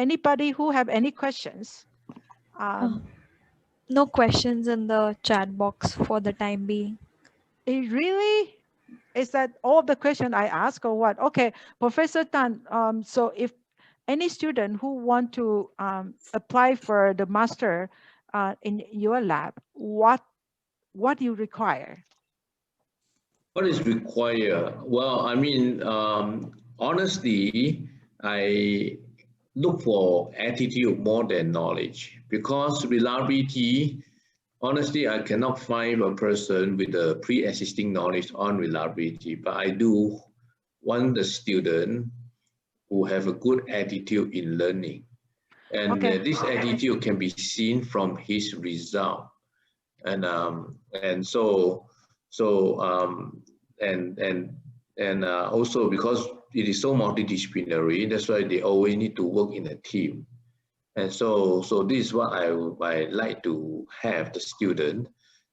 Anybody who have any questions? No questions in the chat box for the time being. It really is that all the question I ask or what? Okay, Professor Tan. So if any student who want to apply for the master in your lab, what you require? What is required? Well, I mean, honestly, I look for attitude more than knowledge because reliability, honestly, I cannot find a person with a pre-existing knowledge on reliability, but I do want the student who have a good attitude in learning. And Okay. this attitude can be seen from his result. And so also because it is so multidisciplinary, that's why they always need to work in a team. And so this is what I like to have the student.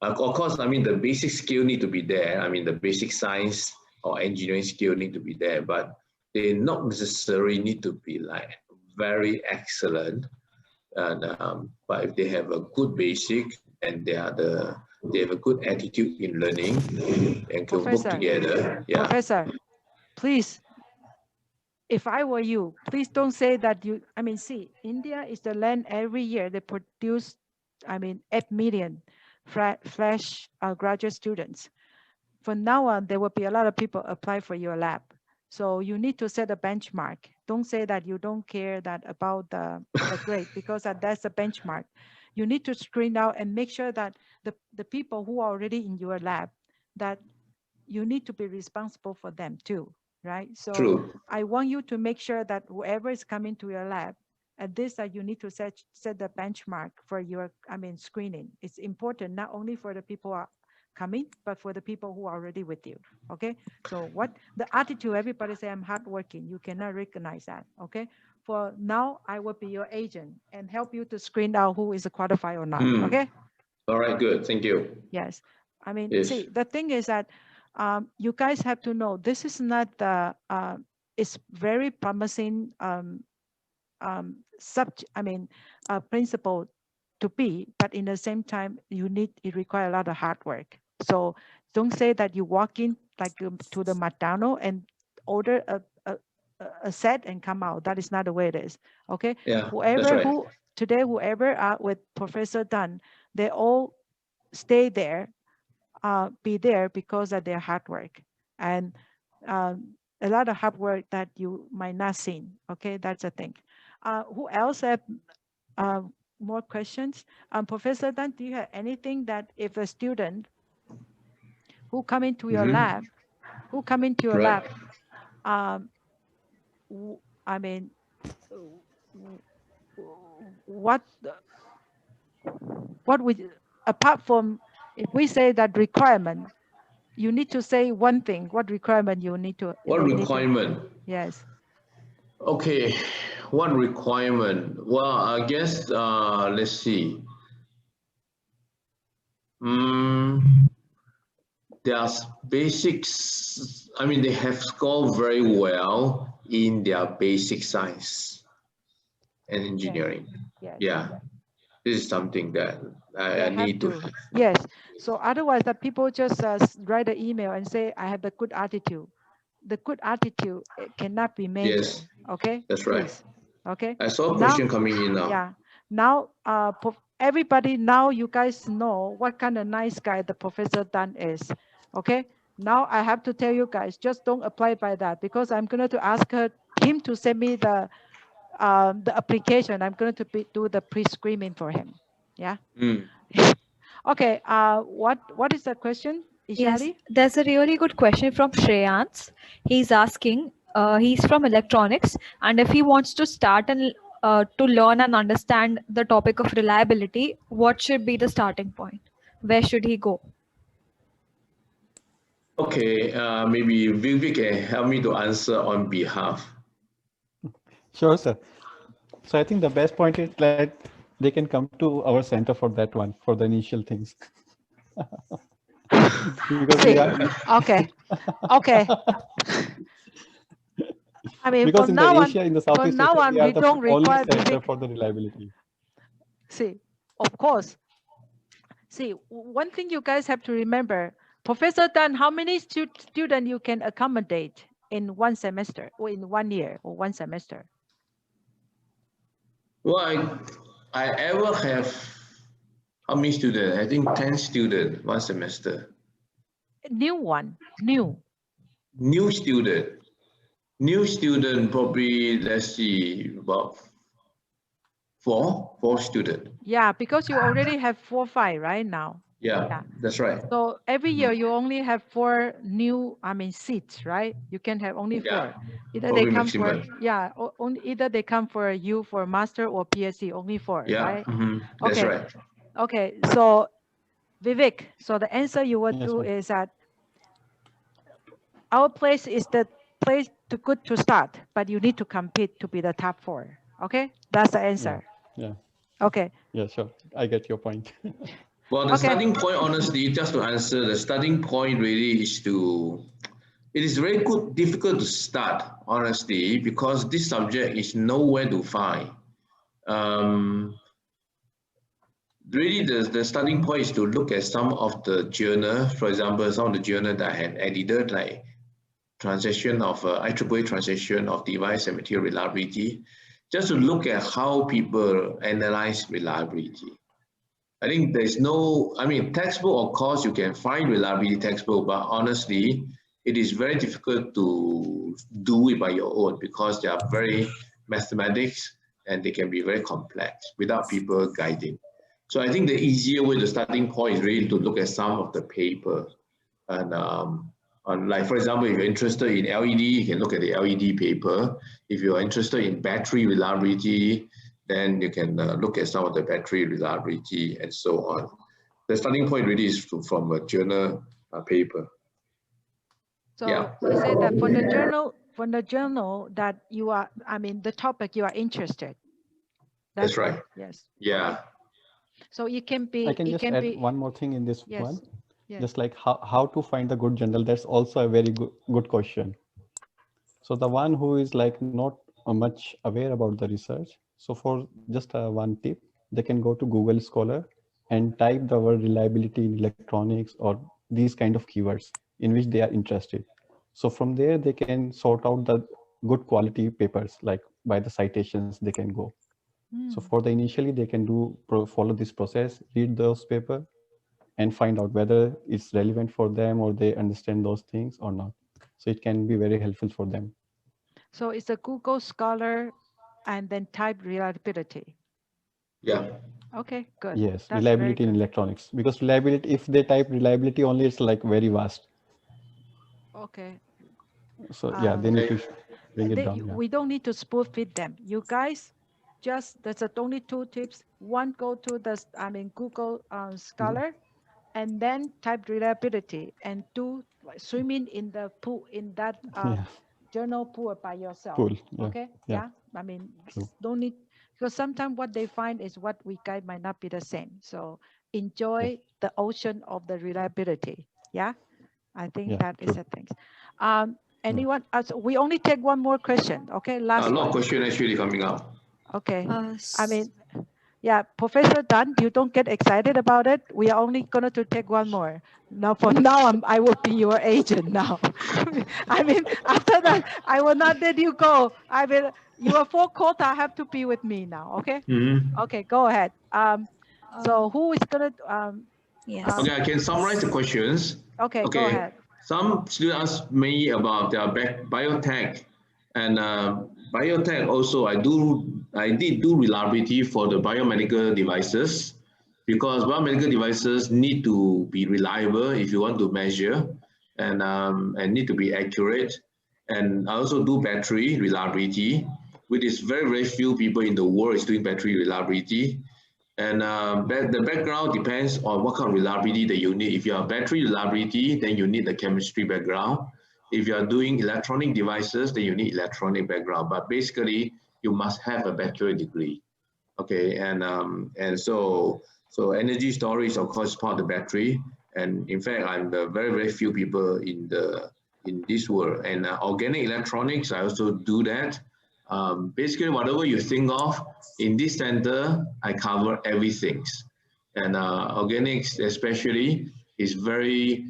Of course, I mean the basic skill need to be there. I mean the basic science or engineering skill need to be there, but they not necessarily need to be like very excellent. And but if they have a good basic and they have a good attitude in learning and can work Professor, together, yeah. Professor, please, if I were you, please don't say that you, I mean, see, India is the land every year they produce, 8 million fresh graduate students. From now on, there will be a lot of people apply for your lab. So you need to set a benchmark. Don't say that you don't care that about the grade because that's a benchmark. You need to screen out and make sure that the people who are already in your lab, that you need to be responsible for them too, right? So True. I want you to make sure that whoever is coming to your lab, at this that you need to set the benchmark for your, screening. It's important not only for the people who are coming, but for the people who are already with you. Okay. So what the attitude, everybody say I'm hardworking. You cannot recognize that. Okay. For now, I will be your agent and help you to screen out who is qualified or not. Okay. All right, good. Thank you. Yes. Yes. See, the thing is that you guys have to know this is not the, it's very promising principle to be, but in the same time, it requires a lot of hard work. So don't say that you walk in like to the McDonald's and order a set and come out. That is not the way it is. Okay. Yeah, that's Whoever right. whoever are with Professor Dunn, they all stay there, be there because of their hard work and a lot of hard work that you might not see. Okay, that's the thing. Who else have more questions? Professor Dan, do you have anything that if a student who come into your lab, Right. um, w- I mean, w- what would, apart from if we say that requirement, you need to say one thing. What requirement you need to? What requirement? Yes. Okay, what requirement? Well, I guess let's see. There's basics. I mean, they have scored very well in their basic science and engineering. Yes. Yeah, this is something that I need to have. Yes. So otherwise, that people just write an email and say, "I have a good attitude." The good attitude cannot be measured. Yes, Okay. that's right. Okay. I saw a Now, question coming in now. yeah. Now, everybody, now you guys know what kind of nice guy the Professor Dan is. Okay. Now I have to tell you guys, just don't apply by that because I'm going to ask him to send me the application. I'm going to do the pre-screening for him. Yeah. Okay. What is the question, Yes, Ishali? there's a really good question from Shreyans. He's asking, he's from electronics, and if he wants to start and to learn and understand the topic of reliability, what should be the starting point? Where should he go? Okay, maybe Vivek can help me to answer on behalf. Sure, sir. So I think the best point is that they can come to our center for that one, for the initial things. Because Okay. Okay. I mean, Because from in the now on, Asia, in the from Southeast now Asia, on, we are we the don't only require center Vivek. for the reliability. See, of course. See, one thing you guys have to remember, Professor Tan, how many students you can accommodate in one semester or in 1 year or one semester? Well, I ever have, how many students? I think 10 students one semester. New one, new. New student probably, let's see, about four students. Yeah, because you already have 4, 5 right now. Yeah, that's right. So every year you only have 4 new, seats, right? You can have only 4. Yeah, Either probably they come for, maximum. yeah, only either they come for you for master or PhD, only 4, Yeah, right? that's Okay. right. Okay, so Vivek, so the answer you would Yes, do ma'am. is that our place is the place to good to start, but you need to compete to be the top 4. Okay, that's the answer. Yeah. Okay. Yeah, sure. I get your point. Well, the Okay. starting point, honestly, just to answer, the starting point really is it is very difficult to start, honestly, because this subject is nowhere to find. Really, the starting point is to look at some of the journal, for example, some of the journal that I had edited, like transaction of IEEE transaction of device and material reliability, just to look at how people analyze reliability. I think there's no, textbook, of course, you can find reliability textbook, but honestly, it is very difficult to do it by your own because they are very mathematics and they can be very complex without people guiding. So I think the easier way, the starting point is really to look at some of the paper. And like, for example, if you're interested in LED, you can look at the LED paper. If you're interested in battery reliability, then you can look at some of the battery reliability and so on. The starting point really is from a journal paper. So Yeah. you say that from the journal that you are, the topic you are interested. That's right. Yes. Yeah. Okay. So it can be. I can just add one more thing in this Yes. one. Yes. Just like how to find the good journal. That's also a very good question. So the one who is like not much aware about the research. So for just one tip, they can go to Google Scholar and type the word reliability in electronics or these kind of keywords in which they are interested. So from there, they can sort out the good quality papers, like by the citations they can go. So for the initially, they can follow this process, read those paper and find out whether it's relevant for them or they understand those things or not. So it can be very helpful for them. So it's a Google Scholar and then type reliability. Yeah. Okay, good. Yes, That's reliability very in good. electronics, because reliability, if they type reliability only, it's like very vast. Okay. So yeah, they need to bring it down. Yeah. We don't need to spoon feed them. You guys, there's only 2 tips. One, go to Google Scholar, and then type reliability, and 2, swimming in the pool, in that journal pool by yourself. Cool. Yeah. Okay. Yeah. Just don't need, because sometimes what they find is what we guide might not be the same. So enjoy the ocean of the reliability. Yeah. I think that is the thing. Anyone else? We only take one more question. Okay. Last A lot one. of questions actually coming up. Okay. Yeah, Professor Tan, you don't get excited about it. We are only going to take one more. Now, from now on, I will be your agent now. After that, I will not let you go. Your full quota have to be with me now. Okay. Okay, go ahead. So who is going to? Yes. Okay, I can summarize the questions. Okay, go ahead. Some students asked me about biotech, and biotech also I did do reliability for the biomedical devices, because biomedical devices need to be reliable if you want to measure, and need to be accurate. And I also do battery reliability, which is very few people in the world is doing battery reliability. And the background depends on what kind of reliability that you need. If you have battery reliability, then you need the chemistry background. If you are doing electronic devices, then you need electronic background. But basically, you must have a bachelor degree. Okay, and so energy storage, of course, is part of the battery. And in fact, I'm the very few people in the in this world. And organic electronics, I also do that. Basically, whatever you think of in this center, I cover everything. And organics, especially, is very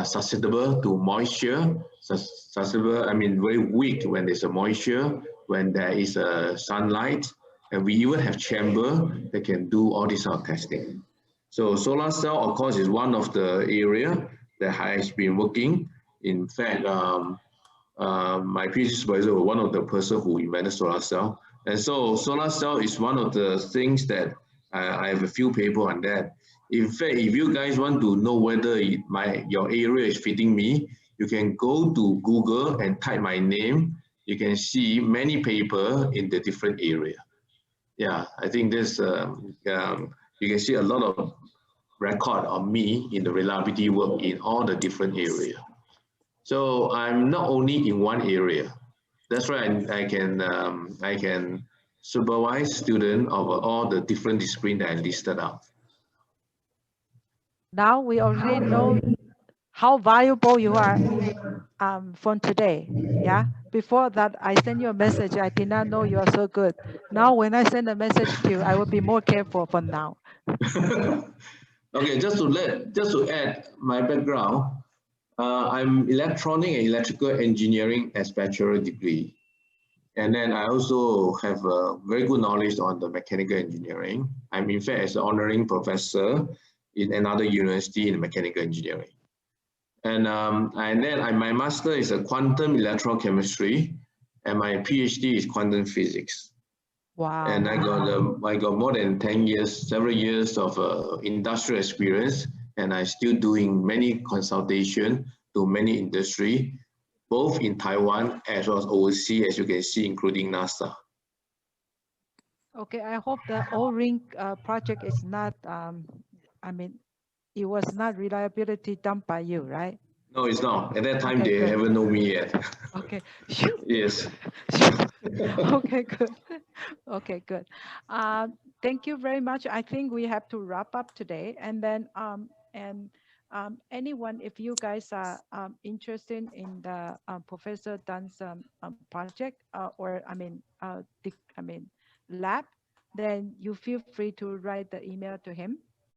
susceptible to moisture. Susceptible, I mean, very weak when there's a moisture, when there is a sunlight, and we even have chamber that can do all this sort of testing. So solar cell, of course, is one of the area that has been working. In fact, my PhD supervisor was one of the person who invented solar cell. And so solar cell is one of the things that I have a few paper on that. In fact, if you guys want to know whether your area is fitting me, you can go to Google and type my name. You can see many paper in the different area. Yeah, I think this, you can see a lot of record of me in the reliability work in all the different area. So I'm not only in one area. That's why I can supervise students of all the different disciplines that I listed out. Now we already know how valuable you are from today. Yeah. Before that, I sent you a message. I did not know you are so good. Now, when I send a message to you, I will be more careful from now. Okay, just to add my background, I'm electronic and electrical engineering as bachelor degree. And then I also have a very good knowledge on the mechanical engineering. I'm in fact as an honoring professor in another university in mechanical engineering. And then my master is a quantum electrochemistry, and my PhD is quantum physics. Wow. And I got more than 10 years, several years of industrial experience, and I still doing many consultation to many industry, both in Taiwan as well as overseas, as you can see, including NASA. Okay, I hope the O-ring project is not, I mean, it was not reliability done by you, right? No, it's not. At that time, Okay, they good. haven't known me yet. Okay. Yes. Okay, good. Okay, good. Thank you very much. I think we have to wrap up today. And then, anyone, if you guys are interested in the Professor Dun's project or lab, then you feel free to write the email to him.